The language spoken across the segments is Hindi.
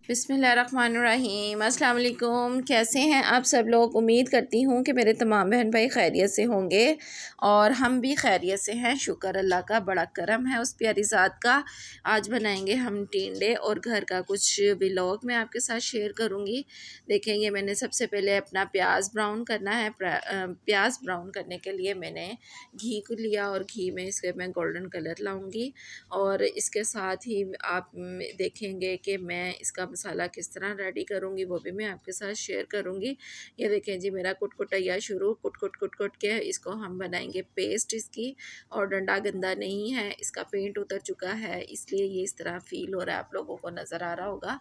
बिस्मिल्लाहिर्रहमानिर्रहीम। अस्सलाम वालेकुम। कैसे हैं आप सब लोग? उम्मीद करती हूँ कि मेरे तमाम बहन भाई खैरियत से होंगे और हम भी खैरियत से हैं। शुक्र अल्लाह का, बड़ा करम है उस प्यारी ज़ात का। आज बनाएंगे हम टिंडे और घर का कुछ व्लॉग मैं आपके साथ शेयर करूँगी। देखेंगे, मैंने सबसे पहले अपना प्याज ब्राउन करना है। प्याज ब्राउन करने के लिए मैंने घी को लिया और घी में इसके मैं गोल्डन कलर लाऊंगी। और इसके साथ ही आप देखेंगे कि मैं इसका मसाला किस तरह रेडी करूँगी, वो भी मैं आपके साथ शेयर करूँगी। ये देखें जी, मेरा कुटकुटैया शुरू, कुट के इसको हम बनाएंगे पेस्ट इसकी। और डंडा गंदा नहीं है, इसका पेंट उतर चुका है, इसलिए ये इस तरह फील हो रहा है, आप लोगों को नज़र आ रहा होगा।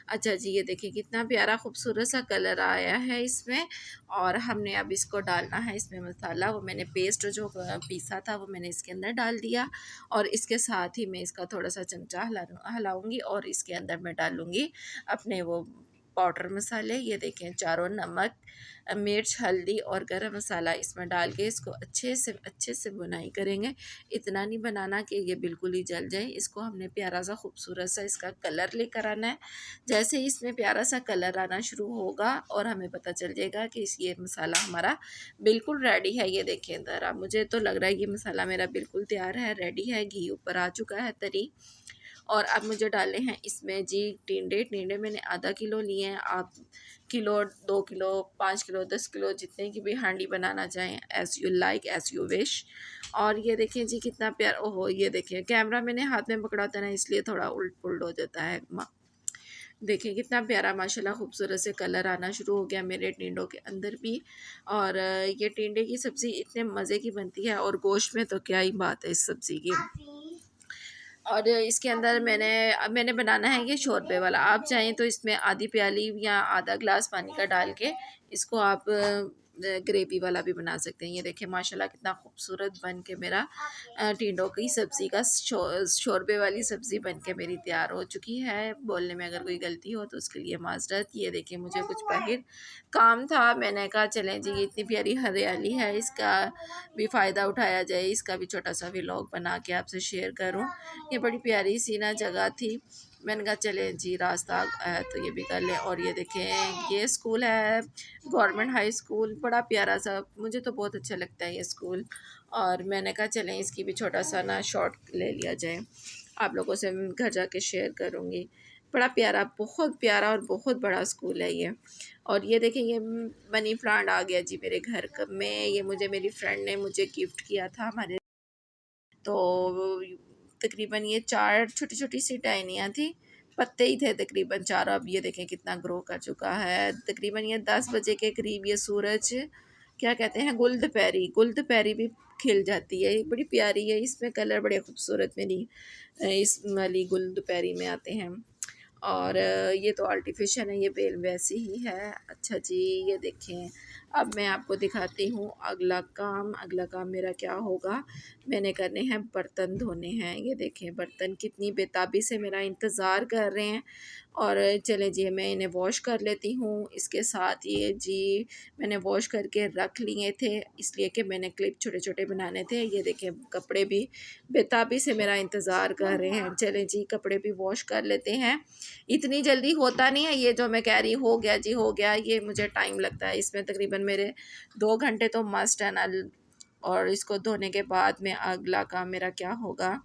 अच्छा जी, ये देखिए कितना प्यारा खूबसूरत सा कलर आया है इसमें। और हमने अब इसको डालना है इसमें मसाला। वो मैंने पेस्ट जो पीसा था वो मैंने इसके अंदर डाल दिया। और इसके साथ ही मैं इसका थोड़ा सा चमचा हिलाऊंगी और इसके अंदर मैं डालूंगी अपने वो पाउडर मसाले। ये देखें, चारों नमक, मिर्च, हल्दी और गरम मसाला इसमें डाल के इसको अच्छे से बुनाई करेंगे। इतना नहीं बनाना कि ये बिल्कुल ही जल जाए। इसको हमने प्यारा सा खूबसूरत सा इसका कलर लेकर आना है। जैसे ही इसमें प्यारा सा कलर आना शुरू होगा और हमें पता चल जाएगा कि ये मसाला हमारा बिल्कुल रेडी है। ये देखें, ज़रा मुझे तो लग रहा है ये मसाला मेरा बिल्कुल तैयार है, रेडी है, घी ऊपर आ चुका है तरी। और अब मुझे डाले हैं इसमें जी टिंडे मैंने आधा किलो लिए हैं। आप किलो, 2 किलो, 5 किलो, 10 किलो, जितने की भी हांडी बनाना चाहें, as you like, as you wish. और ये देखें जी कितना प्यार, ओहो ये देखें, कैमरा मैंने हाथ में पकड़ा था ना, इसलिए थोड़ा उल्ट पुल्ट हो जाता है। देखिए कितना प्यारा माशाल्लाह खूबसूरत से कलर आना शुरू हो गया मेरे टिंडों के अंदर भी। और ये टिंडे की सब्ज़ी इतने मज़े की बनती है और गोश्त में तो क्या ही बात है इस सब्ज़ी की। और इसके अंदर मैंने बनाना है ये शोरबे वाला। आप चाहें तो इसमें आधी प्याली या आधा ग्लास पानी का डाल के इसको आप ग्रेवी वाला भी बना सकते हैं। ये देखें माशाल्लाह कितना खूबसूरत बन के मेरा टिंडों की सब्ज़ी का शोरबे वाली सब्ज़ी बन के मेरी तैयार हो चुकी है। बोलने में अगर कोई गलती हो तो उसके लिए माज़रत। ये देखें, मुझे कुछ बाहर काम था, मैंने कहा चलें जी, इतनी प्यारी हरियाली है, इसका भी फ़ायदा उठाया जाए, इसका भी छोटा सा व्लॉग बना के आपसे शेयर करूं। ये बड़ी प्यारी सी ना जगह थी, मैंने कहा चलें जी, रास्ता है तो ये भी कर लें। और ये देखें, ये स्कूल है गवर्नमेंट हाई स्कूल, बड़ा प्यारा सा, मुझे तो बहुत अच्छा लगता है ये स्कूल। और मैंने कहा चलें इसकी भी छोटा सा ना शॉर्ट ले लिया जाए, आप लोगों से घर जाके शेयर करूँगी। बड़ा प्यारा, बहुत प्यारा और बहुत बड़ा स्कूल है ये। और ये देखें, ये मनी प्लांट आ गया जी मेरे घर में। ये मुझे मेरी फ्रेंड ने मुझे गिफ्ट किया था हमारे, तो तकरीबन ये 4 छोटी छोटी सी टहनियाँ थी, पत्ते ही थे तकरीबन 4। अब ये देखें कितना ग्रो कर चुका है। तकरीबन ये 10 बजे के करीब ये सूरज, क्या कहते हैं, गुलदपैरी भी खिल जाती है। बड़ी प्यारी है, इसमें कलर बड़े खूबसूरत मेरी इस वाली गुलदपैरी में आते हैं। और ये तो आर्टिफिशियल है, ये बेल वैसी ही है। अच्छा जी, ये देखें, अब मैं आपको दिखाती हूँ अगला काम मेरा क्या होगा। मैंने करने हैं बर्तन धोने हैं। ये देखें बर्तन कितनी बेताबी से मेरा इंतज़ार कर रहे हैं। और चलें जी, मैं इन्हें वॉश कर लेती हूँ। इसके साथ ये जी मैंने वॉश करके रख लिए थे, इसलिए कि मैंने क्लिप छोटे छोटे बनाने थे। ये देखें कपड़े भी बेताबी से मेरा इंतज़ार कर रहे हैं। चलें जी, कपड़े भी वॉश कर लेते हैं। इतनी जल्दी होता नहीं है ये जो मैं कह रही, हो गया जी हो गया, ये मुझे टाइम लगता है इसमें, तकरीबन मेरे 2 घंटे तो मस्ट है ना। और इसको धोने के बाद में अगला काम मेरा क्या होगा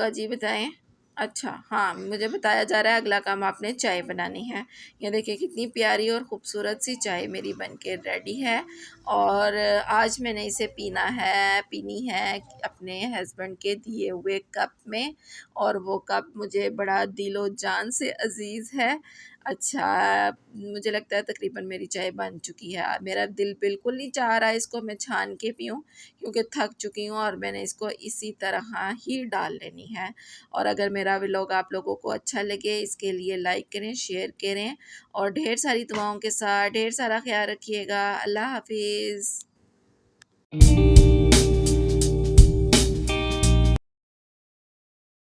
जी, बताएं। अच्छा हाँ, मुझे बताया जा रहा है अगला काम आपने चाय बनानी है। ये देखिए कितनी प्यारी और ख़ूबसूरत सी चाय मेरी बनके रेडी है। और आज मैंने इसे पीनी है अपने हस्बैंड के दिए हुए कप में। और वो कप मुझे बड़ा दिलो जान से अज़ीज़ है। अच्छा, मुझे लगता है तकरीबन मेरी चाय बन चुकी है। मेरा दिल बिल्कुल नहीं चाह रहा है इसको मैं छान के पीऊँ, क्योंकि थक चुकी हूँ और मैंने इसको इसी तरह ही डाल लेनी है। और अगर मेरा व्लॉग आप लोगों को अच्छा लगे, इसके लिए लाइक करें, शेयर करें और ढेर सारी दुआओं के साथ ढेर सारा ख्याल रखिएगा। अल्लाह हाफिज़।